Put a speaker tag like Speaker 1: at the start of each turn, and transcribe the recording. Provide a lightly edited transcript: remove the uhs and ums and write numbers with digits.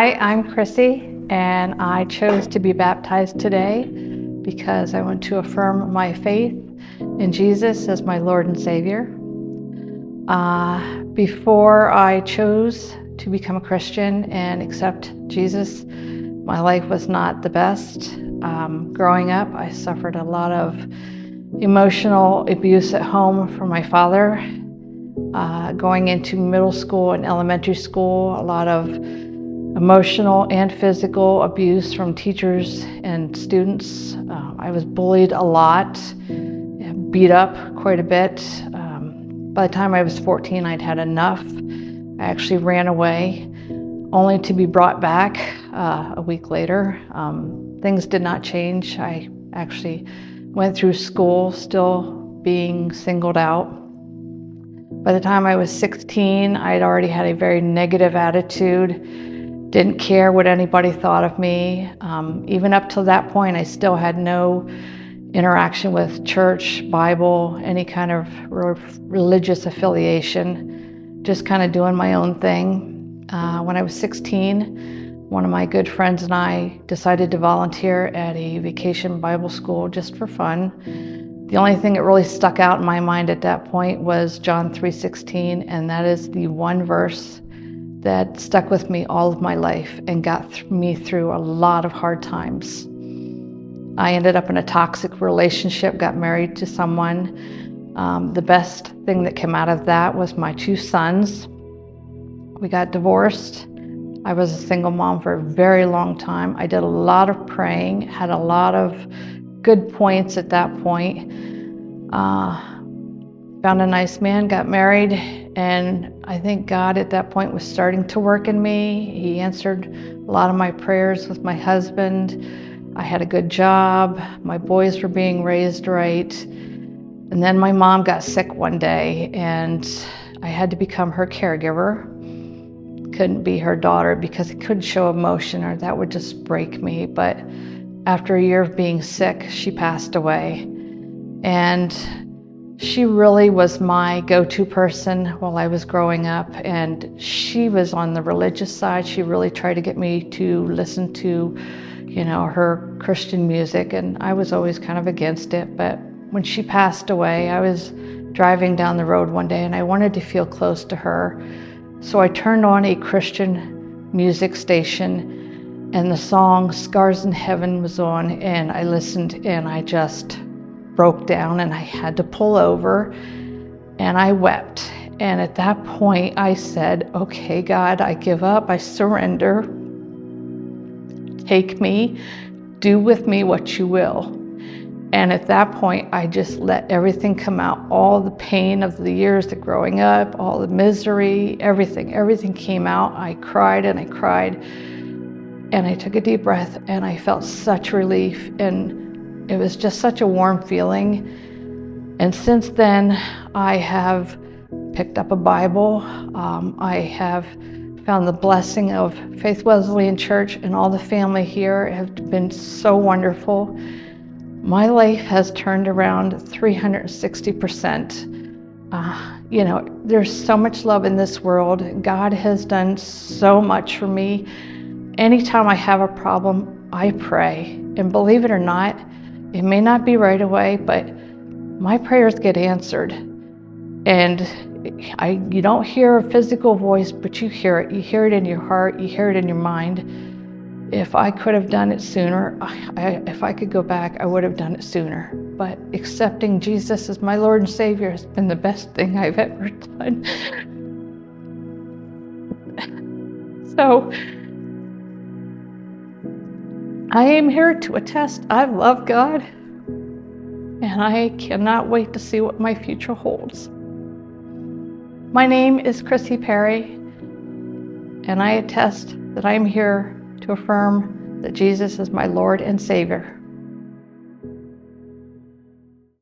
Speaker 1: Hi, I'm Chrissie, and I chose to be baptized today because I want to affirm my faith in Jesus as my Lord and Savior. Before I chose to become a Christian and accept Jesus, my life was not the best. Growing up, I suffered a lot of emotional abuse at home from my father. Going into middle school and elementary school, a lot of emotional and physical abuse from teachers and students. I was bullied a lot, beat up quite a bit. By the time I was 14, I'd had enough. I actually ran away, only to be brought back a week later. Things did not change. I actually went through school still being singled out. By the time I was 16, I'd already had a very negative attitude, didn't care what anybody thought of me. Even up till that point, I still had no interaction with church, Bible, any kind of religious affiliation, just kind of doing my own thing. When I was 16, one of my good friends and I decided to volunteer at a vacation Bible school just for fun. The only thing that really stuck out in my mind at that point was John 3:16, and that is the one verse that stuck with me all of my life and got me through a lot of hard times. I ended up in a toxic relationship, got married to someone. The best thing that came out of that was my two sons. We got divorced. I was a single mom for a very long time. I did a lot of praying, had a lot of good points at that point. Found a nice man, got married, and I think God at that point was starting to work in me. He answered a lot of my prayers with my husband. I had a good job. My boys were being raised right. And then my mom got sick one day, and I had to become her caregiver. Couldn't be her daughter because I couldn't show emotion, or that would just break me. But after a year of being sick, she passed away. And she really was my go-to person while I was growing up. And she was on the religious side. She really tried to get me to listen to, her Christian music. And I was always kind of against it. But when she passed away, I was driving down the road one day and I wanted to feel close to her. So I turned on a Christian music station, and the song Scars in Heaven was on, and I listened and I just broke down and I had to pull over and I wept. And at that point I said, okay, God, I give up, I surrender. Take me, do with me what you will. And at that point, I just let everything come out. All the pain of the years of growing up, all the misery, everything came out. I cried and I cried. And I took a deep breath and I felt such relief, and it was just such a warm feeling. And since then, I have picked up a Bible. I have found the blessing of Faith Wesleyan Church, and all the family here have been so wonderful. My life has turned around 360%. There's so much love in this world. God has done so much for me. Anytime I have a problem, I pray. And believe it or not, it may not be right away, but my prayers get answered. And you don't hear a physical voice, but you hear it. You hear it in your heart. You hear it in your mind. If I could have done it sooner, if I could go back, I would have done it sooner. But accepting Jesus as my Lord and Savior has been the best thing I've ever done. So I am here to attest I love God, and I cannot wait to see what my future holds. My name is Chrissie Perry, and I attest that I am here to affirm that Jesus is my Lord and Savior.